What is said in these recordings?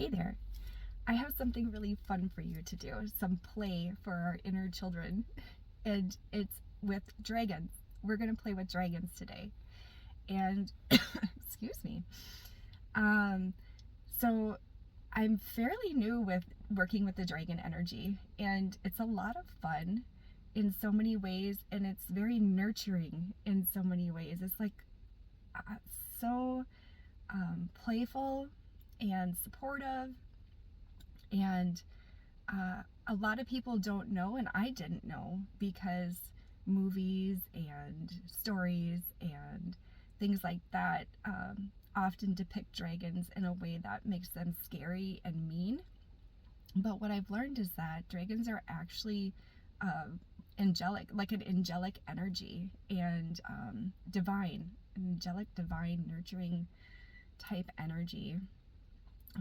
Hey there. I have something really fun for you to do, some play for our inner children, and it's with dragons. We're going to play with dragons today. And, excuse me. Um, so I'm fairly new with working with the dragon energy, and it's a lot of fun in so many ways, and it's very nurturing in so many ways. It's like so playful and supportive, and a lot of people don't know, and I didn't know, because movies and stories and things like that often depict dragons in a way that makes them scary and mean. But what I've learned is that dragons are actually angelic, like an angelic energy, and angelic, divine, nurturing type energy.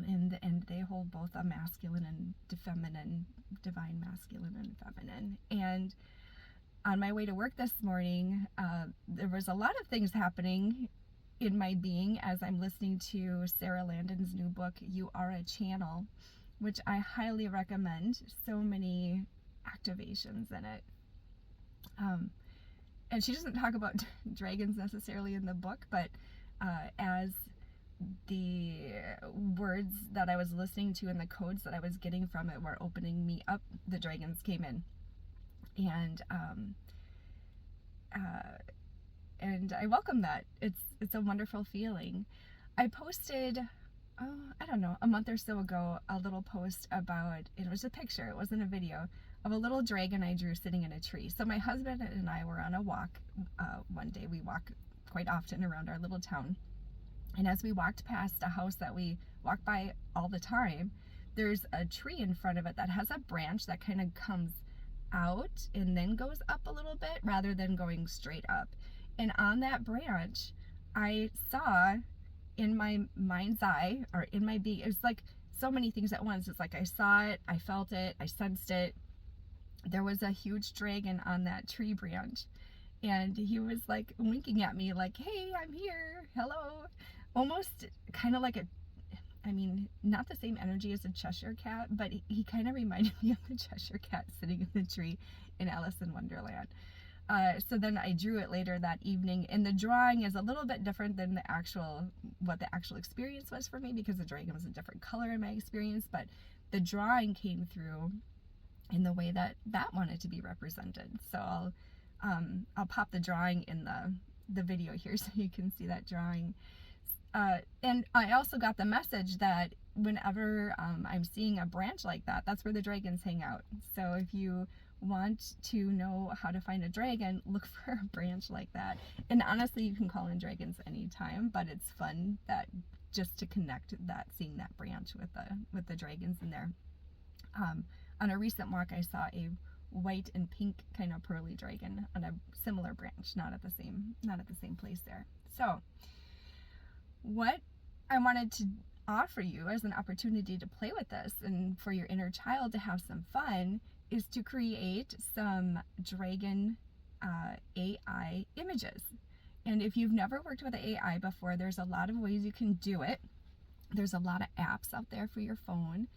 And they hold both a masculine and feminine, divine masculine and feminine. And on my way to work this morning, there was a lot of things happening in my being as I'm listening to Sarah Landon's new book, You Are a Channel, which I highly recommend. So many activations in it. And she doesn't talk about dragons necessarily in the book, but as the words that I was listening to and the codes that I was getting from it were opening me up, the dragons came in. And I welcome that. It's a wonderful feeling. I posted, I don't know, a month or so ago, a little post about, it was a picture, it wasn't a video, of a little dragon I drew sitting in a tree. So my husband and I were on a walk one day. We walk quite often around our little town. And as we walked past a house that we walk by all the time, there's a tree in front of it that has a branch that kind of comes out and then goes up a little bit rather than going straight up. And on that branch, I saw in my mind's eye, or in my being, it was like so many things at once. It's like I saw it, I felt it, I sensed it. There was a huge dragon on that tree branch. And he was like winking at me like, hey, I'm here, hello. Almost kind of like not the same energy as a Cheshire cat, but he kind of reminded me of the Cheshire cat sitting in the tree in Alice in Wonderland. So then I drew it later that evening, and the drawing is a little bit different than what the actual experience was for me, because the dragon was a different color in my experience, but the drawing came through in the way that wanted to be represented. So I'll pop the drawing in the video here so you can see that drawing. And I also got the message that whenever I'm seeing a branch like that, that's where the dragons hang out. So if you want to know how to find a dragon, look for a branch like that. And honestly, you can call in dragons anytime, but it's fun that just to connect that, seeing that branch with the dragons in there. On a recent walk, I saw a white and pink kind of pearly dragon on a similar branch, not at the same place there. So what I wanted to offer you as an opportunity to play with this and for your inner child to have some fun is to create some dragon AI images. And if you've never worked with AI before, there's a lot of ways you can do it. There's a lot of apps out there for your phone.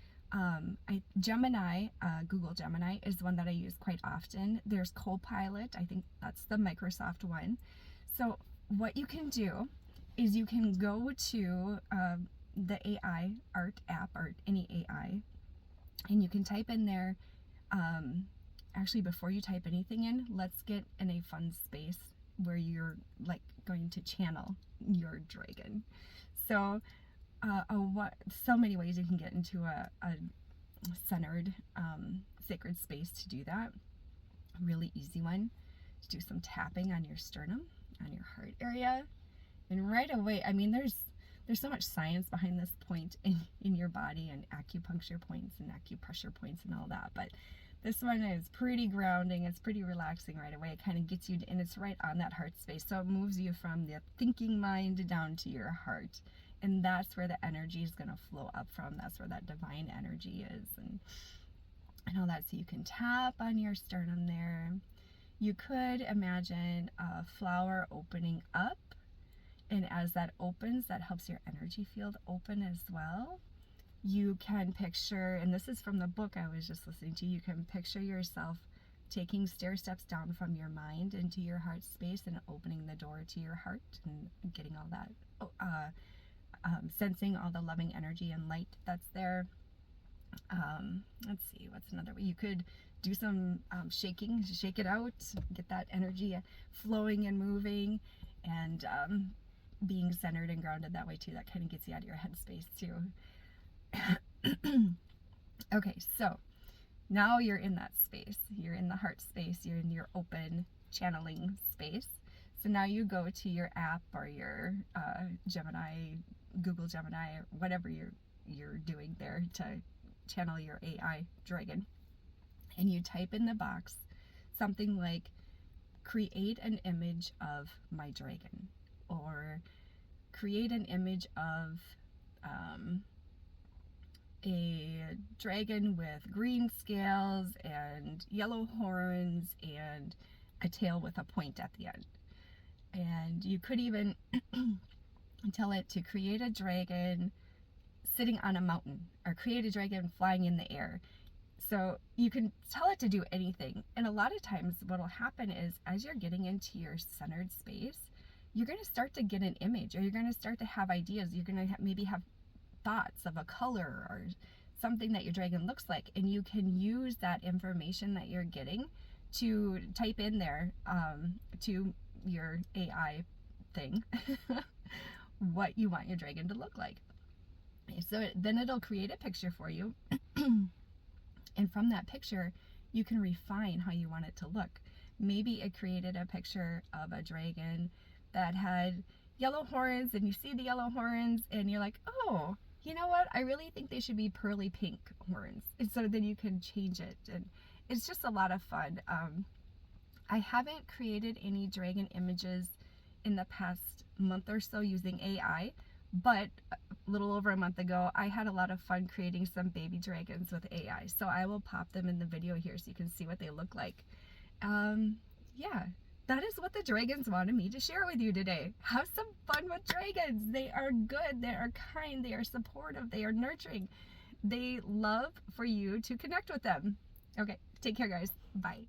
Gemini, Google Gemini is one that I use quite often. There's Copilot, I think that's the Microsoft one. So what you can do is you can go to the AI art app, or any AI, and you can type in there, actually before you type anything in, let's get in a fun space where you're going to channel your dragon. So so many ways you can get into a centered, sacred space to do that. A really easy one, to do some tapping on your sternum, on your heart area. And right away, there's so much science behind this point in your body, and acupuncture points and acupressure points and all that. But this one is pretty grounding. It's pretty relaxing right away. It kind of gets you and it's right on that heart space. So it moves you from the thinking mind down to your heart. And that's where the energy is going to flow up from. That's where that divine energy is. And all that. So you can tap on your sternum there. You could imagine a flower opening up. And as that opens, that helps your energy field open as well. You can picture, and this is from the book I was just listening to, you can picture yourself taking stair steps down from your mind into your heart space and opening the door to your heart and getting all that, sensing all the loving energy and light that's there. Let's see, what's another way? You could do some shaking, shake it out, get that energy flowing and moving, and being centered and grounded that way too. That kind of gets you out of your head space too. Okay, so now you're in that space. You're in the heart space. You're in your open channeling space. So now you go to your app or your Gemini, Google Gemini, or whatever you're doing there to channel your AI dragon, and you type in the box something like, create an image of my dragon, or create an image of a dragon with green scales and yellow horns and a tail with a point at the end. And you could even tell it to create a dragon sitting on a mountain, or create a dragon flying in the air. So you can tell it to do anything. And a lot of times what will happen is, as you're getting into your centered space, you're going to start to get an image, or you're going to start to have ideas. You're going to maybe have thoughts of a color or something that your dragon looks like, and you can use that information that you're getting to type in there to your AI thing what you want your dragon to look like. So then it'll create a picture for you, and from that picture you can refine how you want it to look. Maybe it created a picture of a dragon that had yellow horns, and you see the yellow horns and you're like, oh, you know what, I really think they should be pearly pink horns. And so then you can change it, and it's just a lot of fun. I haven't created any dragon images in the past month or so using AI, but a little over a month ago I had a lot of fun creating some baby dragons with AI. So I will pop them in the video here so you can see what they look like. Yeah, that is what the dragons wanted me to share with you today. Have some fun with dragons. They are good, they are kind, they are supportive, they are nurturing. They love for you to connect with them. Okay, take care guys. Bye.